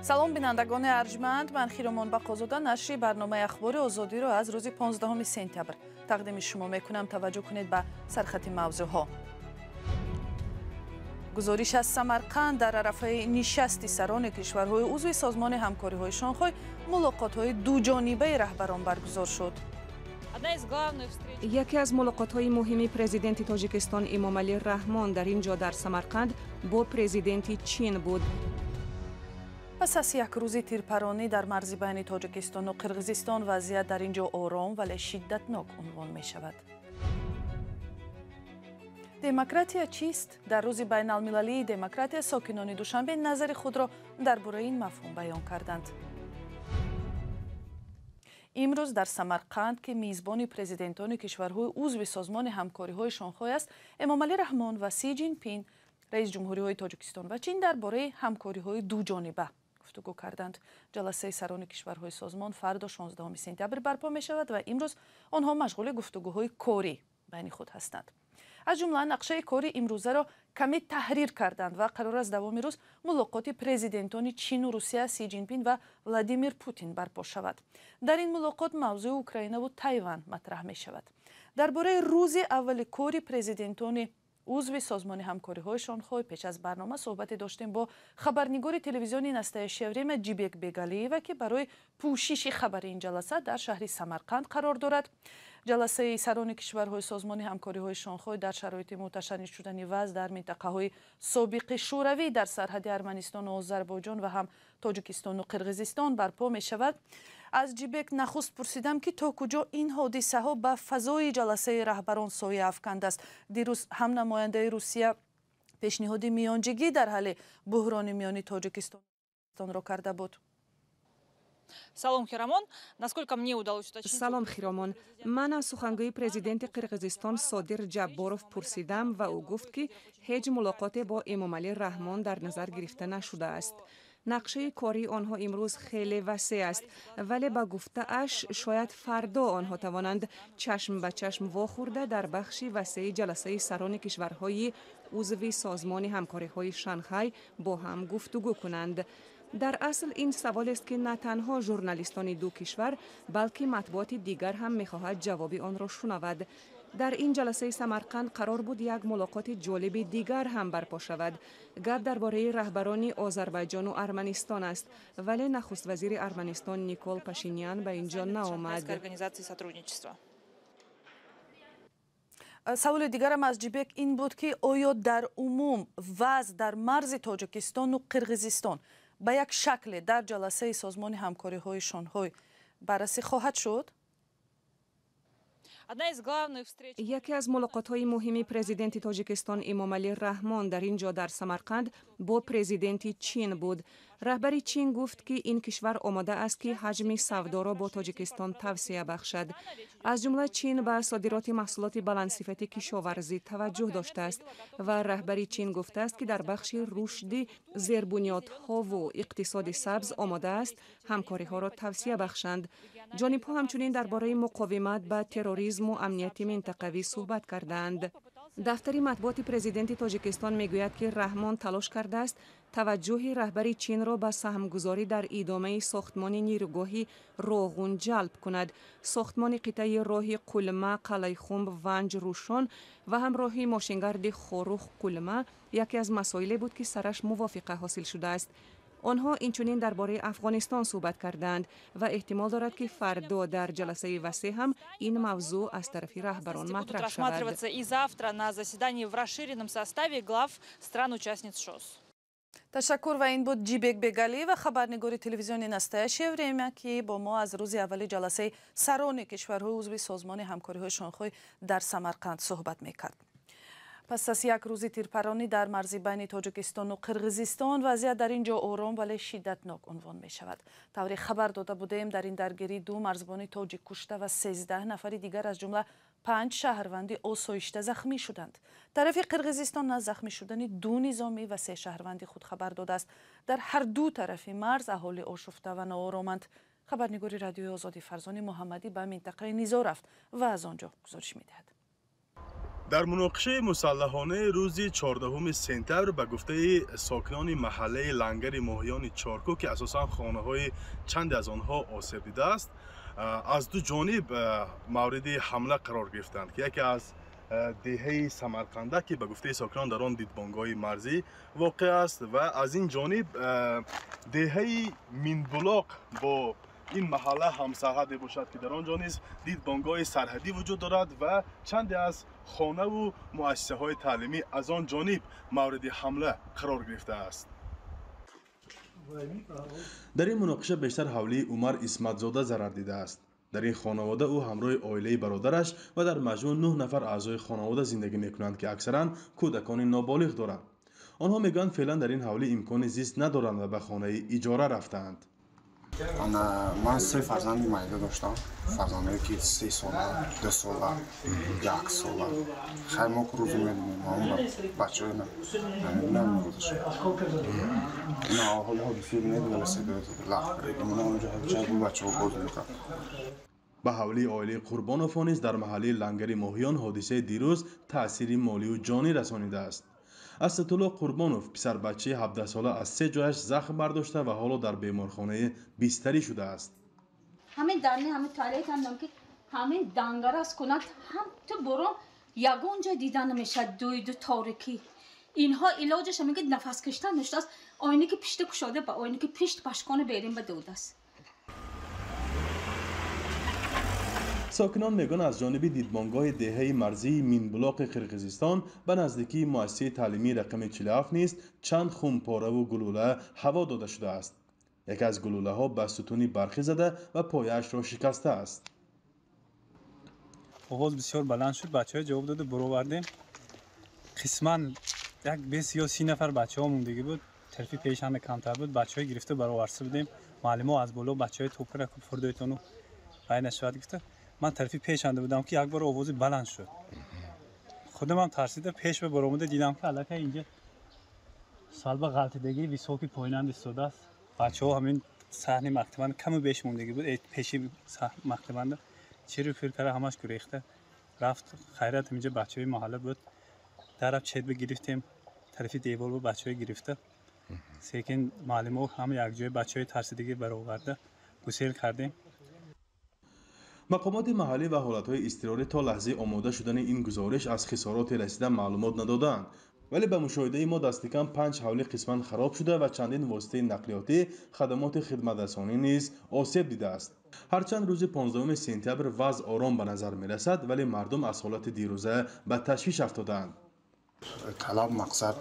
салом бинандагони арҷманд, ман Хиромон Бақозода нашри барномаи ахбори озодиро аз рӯзи 15 сентябр тақдими шумо мекунам. Таваҷҷӯҳ кунед ба сархати мавзӯъҳо. гузориш аз Самарқанд дар арафаи нишасти сарони кишварҳои узви созмони ҳамкориҳои Шонхой мулоқотҳои дуҷонибаи раҳбарон баргузор шуд. яке аз мулоқотҳои муҳими президенти Тоҷикистон Эмомалӣ Раҳмон дар ин ҷо дар Самарқанд бо президенти Чин буд. пас аз як рӯзи тирпаронӣ дар марзи байни Тоҷикистону Қирғизистон вазъият дар ин ҷо ором вале шиддатнок унвон мешавад. демократия чист? Дар рӯзи байналмилалии демократия сокинони Душанбе назари худро дар бораи ин мафҳум баён карданд. имрӯз дар Самарқанд ки мизбони президентони кишварҳои узви созмони ҳамкориҳои Шонхой аст, Эмомалӣ Раҳмон ва Си Ҷинпин, раис ҷумҳуриҳои Тоҷикистон ва Чин дар бораи ҳамкориҳои дуҷониба гуфтугӯ карданд. ҷаласаи сарони кишварҳои созмон фардо 16 сентябр барпо мешавад ва имрӯз онҳо машғули гуфтугӯҳои корӣ байни худ ҳастанд. аз ҷумла нақшаи кори имрӯзаро каме таҳрир карданд ва қарор аст давоми рӯз мулоқоти президентони Чину Русия Си Ҷинпин ва Владимир Путин барпо шавад. дар ин мулоқот мавзӯи Украинаву Тайван матраҳ мешавад. дар бораи рӯзи аввали кори президентони узви созмони ҳамкориҳои Шонхой пеш аз барнома суҳбате доштем бо хабарнигори телевизиони «Настоящее время» Ҷибек Бегалиева, ки барои пӯшиши хабари ин ҷаласа дар шаҳри Самарқанд қарор дорад. ҷаласаи сарони кишварҳои созмони ҳамкориҳои Шонхой дар шароити муташаннид шудани вазъ дар минтақаҳои собиқи шӯравӣ дар сарҳади Арманистону Озарбойҷон ва ҳам Тоҷикистону Қирғизистон барпо мешавад. аз Ҷибек нахуст пурсидам, ки то куҷо ин ҳодисаҳо ба фазои ҷаласаи раҳбарон соя афкандааст. дирӯз ҳам намояндаи Русия пешниҳоди миёнҷигӣ дар ҳалли буҳрони миёни Тоҷикистонро карда буд. Салом, Хиромон. Насколько мне удалось уточнить... Салом, Хиромон. Ман аз сухангӯи президенти Қирғизистон Содир Ҷабборов пурсидам ва ӯ гуфт, ки ҳеҷ мулоқоте бо Эмомалӣ Раҳмон дар назар гирифта нашудааст. нақшаи кори онҳо имрӯз хеле васеъ аст, вале ба гуфтааш шояд фардо онҳо тавонанд чашм ба чашм вохӯрда дар бахши васеъи ҷаласаи сарони кишварҳои узви созмони ҳамкориҳои Шанхай бо ҳам гуфтугӯ кунанд. дар асл ин саволест, ки на танҳо журналистони ду кишвар, балки матбуоти дигар ҳам мехоҳад ҷавоби онро шунавад. дар ин ҷаласаи Самарқанд қарор буд як мулоқоти ҷолиби дигар ҳам барпо шавад. гап дар бораи раҳбарони Озарбойҷону Арманистон аст, вале нахуствазири Арманистон Никол Пашинян ба ин ҷо наомад. саволи дигарам аз Ҷибек ин буд, ки оё дар умум вазъ дар марзи Тоҷикистону Қирғизистон ба як шакле дар ҷаласаи созмони ҳамкориҳои Шонхой баррасӣ хоҳад шуд? яке аз мулоқотҳои муҳими президенти Тоҷикистон Эмомалӣ Раҳмон дар ин ҷо дар Самарқанд бо президенти Чин буд. раҳбари Чин гуфт, ки ин кишвар омода аст, ки ҳаҷми савдоро бо Тоҷикистон тавсия бахшад. аз ҷумла Чин ба содироти маҳсулоти баландсифати кишоварзӣ таваҷҷӯҳ доштааст ва раҳбари Чин гуфтааст, ки дар бахши рушди зербунёдҳову иқтисоди сабз омода аст ҳамкориҳоро тавсия бахшанд. ҷонибҳо ҳамчунин дар бораи муқовимат ба терроризму амнияти минтақавӣ суҳбат карданд. дафтари матбуоти президенти Тоҷикистон мегӯяд, ки Раҳмон талош кардааст таваҷҷӯҳи раҳбари Чинро ба саҳмгузорӣ дар идомаи сохтмони нирӯгоҳи Роғун ҷалб кунад. сохтмони қитъаи роҳи Қулма-Қалайхумб Ванҷ-Рӯшон ва ҳам роҳи мошингарди Хорух-Қулма яке аз масоиле буд, ки сараш мувофиқа ҳосил шудааст. онҳо инчунин дар бораи Афғонистон суҳбат карданд ва эҳтимол дорад, ки фардо дар ҷаласаи васеъ ҳам ин мавзӯъ аз тарафи раҳбарон матраҳ шавад. И завтра на заседании в расширенном составе глав стран-участниц ШОС. ташаккур. ва ин буд Ҷибек Бегалиева, хабарнигори телевизиони «Настоящее время», ки бо мо аз рӯзи аввали ҷаласаи сарони кишварҳои узви созмони ҳамкориҳои Шонхой дар Самарқанд суҳбат мекард. пас аз як рӯзи тирпаронӣ дар марзи байни Тоҷикистону Қирғизистон вазъият дар ин ҷо ором вале шиддатнок унвон мешавад. тавре хабар дода будем, дар ин даргирӣ 2 марзбони тоҷик кушта ва 13 нафари дигар аз ҷумла 5 шаҳрванди осоишта захмӣ шуданд. тарафи Қирғизистон аз захмӣ шудани 2 низомӣ ва 3 шаҳрванди худ хабар додааст. дар ҳар ду тарафи марз аҳоли ошуфта ва ноороманд. хабарнигори радиои Озодӣ Фарзони Муҳаммадӣ ба минтақаи низо рафт ва аз он ҷо гузориш медиҳад. در مناقشه مسلحانه روز 14 سپتامبر به گفته ساکنان محله لنگر ماهیان چارکو که اساساً خانه‌های چند از آنها آسیب دیده است، از دو جانب مورد حمله قرار گرفتند که یکی از دهه سمرقنده که به گفته ساکنان در آن دیدبانگاه مرزی واقع است و از این جانب دهه مینبلاق با این محله همسرحد باشد که در آنجا نیز دیدبانگاه سرحدی وجود دارد و چند از خانه و مؤسسه های تعلیمی از آن جانب مورد حمله قرار گرفته است. در این مناقشه بیشتر حولی عمر اسمتزاده ضرر دیده است. در این خانواده او همراه عائله برادرش و در مجموع 9 نفر اعضای خانواده زندگی میکنند که اکثرا کودکان نابالغ دارند. آنها میگویند فعلا در این حولی امکان زیست ندارند و به خانه اجاره رفتند. من 3 فرزند مایده داشتم. فرزندایی که 3 ساله، 2 ساله، 1 ساله. خیلی ما که روزی میدونیم اون بچه های نمیدونم روزش. اینا حالا بسیار نیدونه رسیده لخ بریدیم. اونا اونجا چند بود بچه ها باز میکرد. به حوالی عائله قربانوف نیز در محله لنگر ماهیان حادثه دیروز تأثیر مالی و جانی رسانیده است. اسدالله قربانوف پسر بچه 17 ساله از 3 جایش زخم برداشته و حالا در بیمارخانه بستری شده است. همین درنی همین تاریخ کردم که همین دنگر است کند هم تو برو یگون جا دیدن نمیشه دوید و تاریکی. اینها علاجش میگه نفس کشیدن نشته است. آینه که پشت کشاده با آینه که پشت پشکانه بریم به دود است. ساکنان میگن از جانب دیدبانگاه دهه مرزی مینبلاق قرقیزستان به نزدیکی مؤسسه تعلیمی رقم 47 نیست چند خونپاره و گلوله هوا داده شده است. یکی از گلوله ها به ستونی برخی زده و پایش را شکسته است. آواز بسیار بلند شد، بچه‌ها جواب داده برو بردیم. قسما یک 20 یا 30 نفر بچه‌ها موندگی بود. تلفی پیشنده کمتر بود. بچه‌ها گرفته برای ورسه بودیم. معلم‌ها از بالا بچه‌های توپ را فردایتونو عین شاید گفته. من طرفی پیشنده بودم که یک بار آوازی بلند شد. خودم هم ترسیده پیش به برآمده دیدم که البته اینجا سالبا غلطیدگی ویسوکی پایینند استوده است. بچه‌ها همین صحنه مکتبند کم و بیش موندگی بود. پیش مکتبند چیرو پیر کرده همش گریخته رفت. خیرت اینجا بچه‌های محله بود. طرف چت بگرفتیم طرفی دیوار بود بچه‌ها گرفته. سیکن معلم‌ها هم یک جای بچه‌های ترسیدگی برآورده گسیل کردیم. مقامات محلی و حالتهای اضطراری تا لحظه آماده شدن این گزارش از خسارات رسیده معلومات ندادند، ولی به مشاهده ما دست کم 5 حوله قسماً خراب شده و چندین واسطه نقلیاتی خدمات خدمترسانی نیز آسیب دیده است. هرچند روز 15 سپتامبر وضع آرام به نظر می رسد ولی مردم از حالت دیروزه به تشویش افتادند. طلب مقصد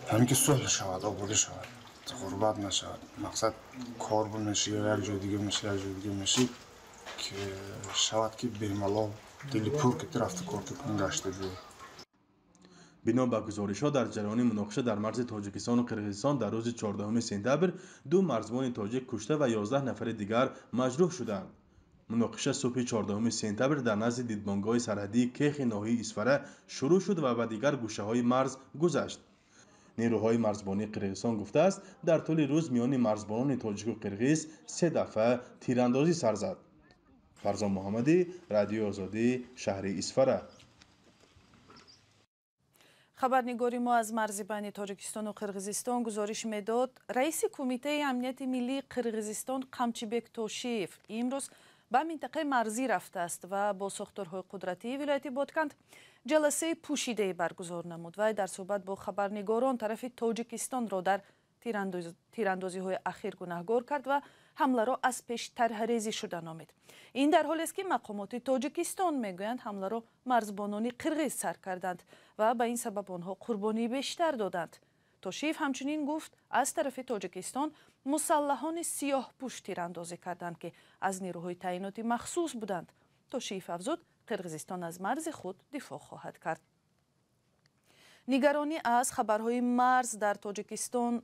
همین که صلح شود آبادی شود غربت نشود. مقصد کار بنشی یا یک جای دیگه میشه یک جای دیگه میشه که شود که بیمالا دلی پور که رفته کار کنن گشته جوی. بنا به گزارش‌ها در جریان مناقشه در مرز تاجیکستان و قرقیزستان در روز 14 سپتامبر 2 مرزبان تاجیک کشته و 11 نفر دیگر مجروح شدند. مناقشه صبح 14 سپتامبر در نزد دیدبانگاه سرحدی کیخ ناحیه اسفره شروع شد و به دیگر گوشه‌های مرز گذشت. نیروهای مرزبانی قرقیزستان گفته است در طول روز میان مرزبانان تاجیک و قرقیز 3 دفعه تیراندازی سر زد. فرزان محمدی، رادیو آزادی، شهر اسفره. خبرنگاری ما از مرز بین تاجیکستان و قرقیزستان گزارش میداد رئیس کمیته امنیت ملی قرقیزستان قمچیبک توشیف امروز به منطقه مرزی رفته است و با ساختارهای قدرتی ولایت بادکند جلسه پوشیده برگزار نمود و در صحبت با خبرنگاران طرف تاجیکستان را در تیراندازی های اخیر گناهکار کرد و حمله را از پیش طرح‌ریزی شده نامید. این در حالی است که مقامات تاجیکستان میگویند حمله را مرزبانان قرقیز سر کردند و به این سبب آنها قربانی بیشتر دادند. توشیف همچنین گفت از طرف تاجیکستان مسلحان سیاه پوش تیراندازی کردند که از نیروهای تعیناتی مخصوص بودند. توشیف افزود قرقیزستان از مرز خود دفاع خواهد کرد. نگرانی از خبرهای مرز در تاجیکستان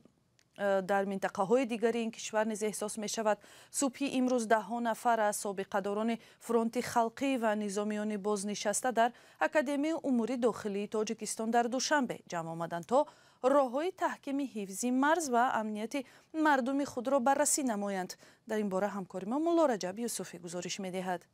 در منطقه های دیگری این کشور نیز احساس می شود. صبح امروز 10 نفر از سابقه‌داران فرانت خلقی و نظامیان بازنشسته در اکادمی امور داخلی تاجیکستان در دوشنبه جمع آمدند تا راه‌های تحکیم حفظ مرز و امنیت مردم خود را بررسی نمایند. در این باره همکار ما مولا رجب یوسفی گزارش می دهد.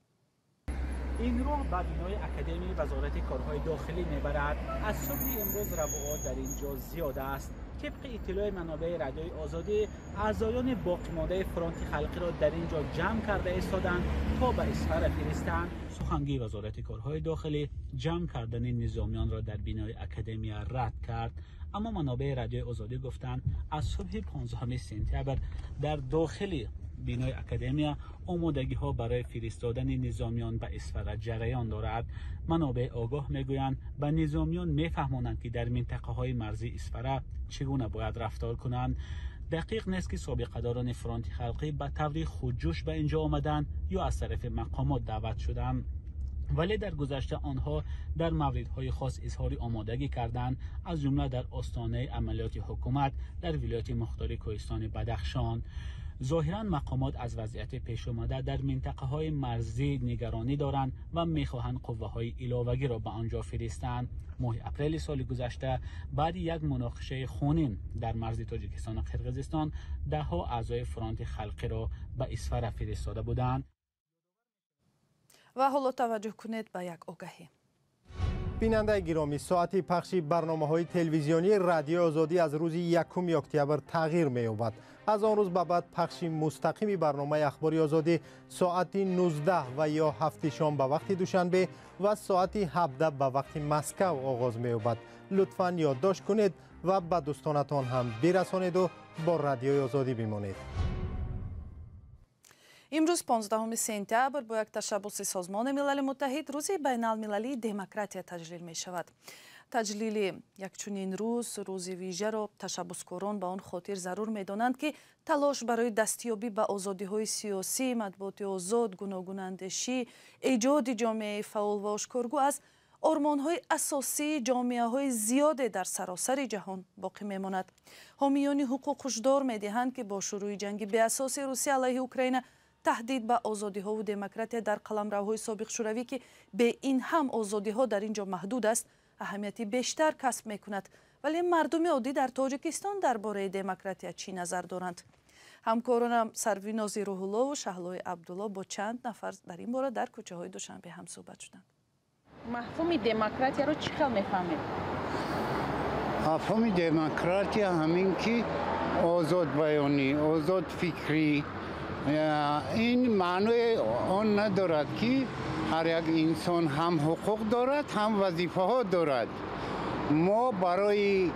این رو به بینای اکادمی وزارت کارهای داخلی میبرد. از صبح امروز روابط در اینجا زیاد است. طبق اطلاع منابع رادیوی آزادی، اعضایان باقی مانده فرانت خلقی را در اینجا جمع کرده ایستادند تا به اسفر فرستند. سخنگوی وزارت کارهای داخلی جمع کردن نظامیان را در بینای اکادمی رد کرد، اما منابع رادیوی آزادی گفتند از صبح 15 سپتامبر در داخل بینای اکادمی آمادگی ها برای فرستادن نظامیان به اسفر جریان دارد. منابع آگاه میگویند به نظامیان میفهمانند که در منطقه های مرزی اسفر چگونه باید رفتار کنند. دقیق نیست که سابقه‌داران فرانت خلقی به طور خودجوش به اینجا آمدند یا از طرف مقامات دعوت شدند، ولی در گذشته آنها در موردهای خاص اظهار آمادگی کردند، از جمله در آستانه عملیات حکومت در ولایت مختار کوهستان بدخشان. ظاهرا مقامات از وضعیت پیش آمده در منطقه های مرزی نگرانی دارند و میخواهند قوه های علاوگی را به آنجا فرستند. ماه اپریل سال گذشته بعد یک مناقشه خونین در مرز تاجیکستان و قرقیزستان دهها اعضای فرانت خلقی را به اسفر فرستاده بودند. و حالا توجه کنید به یک آگهی. بیننده گرامی، ساعت پخش برنامه‌های تلویزیونی رادیو آزادی از روز 1 اکتبر تغییر می‌یابد. از آن روز به بعد پخش مستقیم برنامه اخباری آزادی ساعت 19 و یا 7 شام به وقت دوشنبه و ساعت 17 به وقت مسکو آغاز می‌یابد. لطفاً یادداشت کنید و به دوستانتان هم برسانید و با رادیو آزادی بمانید. امروز 15 سپتامبر با یک تشبس سازمان ملل متحد روز بین المللی دموکراسی تجلیل می شود. تجلیل یک چنین روز ویژه را تشبسکاران به آن خاطر ضرور می دانند که تلاش برای دستیابی به آزادی های سیاسی، مطبوعات آزاد، گوناگون اندیشی، ایجاد جامعه فعال و آشکارگو از آرمان های اساسی جامعه های زیاد در سراسر جهان باقی می ماند. حامیان حقوق هشدار می دهند که با شروع جنگ بی اساس روسیه علیه اوکراین تهدید به آزادی ها و دموکراسی در قلمروهای سابق شوروی که به این هم آزادی ها در اینجا محدود است اهمیتی بیشتر کسب می کند. ولی مردم عادی در تاجیکستان درباره دموکراسی چی نظر دارند؟ همکارانم سرویناز روح الله و شهلای عبدالله با چند نفر در این باره در کوچه های دوشنبه هم صحبت شدند. مفهوم دموکراسی رو چی خیلی میفهمید؟ مفهوم دموکراسی همین که آزاد بیانی، آزاد فکری، این معنی آن ندارد که هر یک انسان هم حقوق دارد هم وظیفه ها دارد. ما برای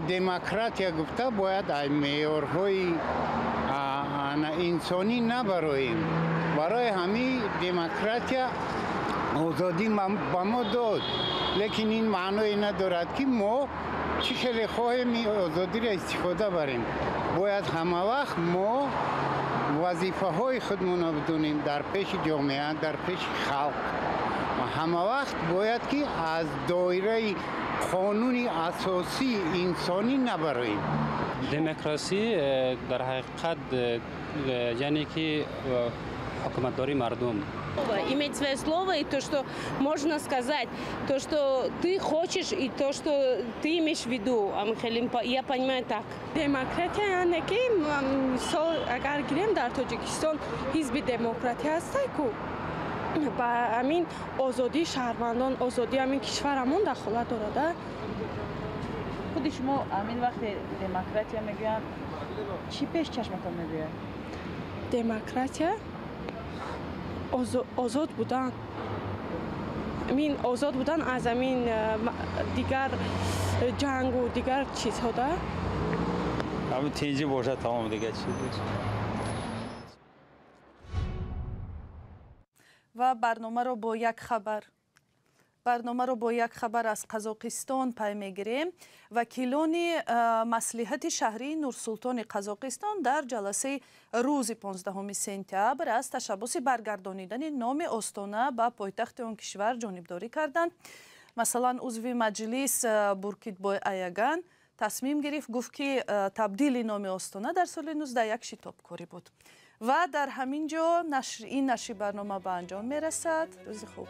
دموکراسی گفته باید معیارهای انسانی نبراییم. برای همین دموکراسی آزادی به ما داد، لیکن این معنی ندارد که ما چی خیلی خواهیم این آزادی را استفاده بریم. باید همه وقت ما وظیفه های خودمون را بدونیم در پیش جامعه، در پیش خلق و همه وقت باید که از دایره قانون اساسی انسانی نبریم. دموکراسی در حقیقت یعنی که حکومتداری مردم. Иметь свое слово и то, что можно сказать, то, что ты хочешь и то, что ты имеешь в виду. Я понимаю так. Демократия яъне ки мисол агар гирем дар Тоҷикистон ҳизби демократия ҳастай ку ба ҳамин озодии шаҳрвандон, озодии ҳамин кишварамон дахолат дорада. خود شما همین وقت دموکراسی میگویند چی پیش چشمتان می‌آید؟ دموکراسی آزاد بودن. این آزاد بودن از همین دیگر جنگ و دیگر چیزها ده. همین تیجی باشه تمام دیگه چیز. و برنامه رو با یک خبر از قزاقستان پی میگیریم. وکیلان مصلحت شهری نورسلطان قزاقستان در جلسه روز 15 سپتامبر از تشبس برگردانیدن نام آستانه به پایتخت آن کشور جانبداری کردند. مثلا عضو مجلس بورکیتبای ایگان تصمیم گرفت گفت که تبدیل نام آستانه در سال 19 یک شتابکاری بود. و در همین جا این نشر برنامه به انجام میرسد. روز خوب.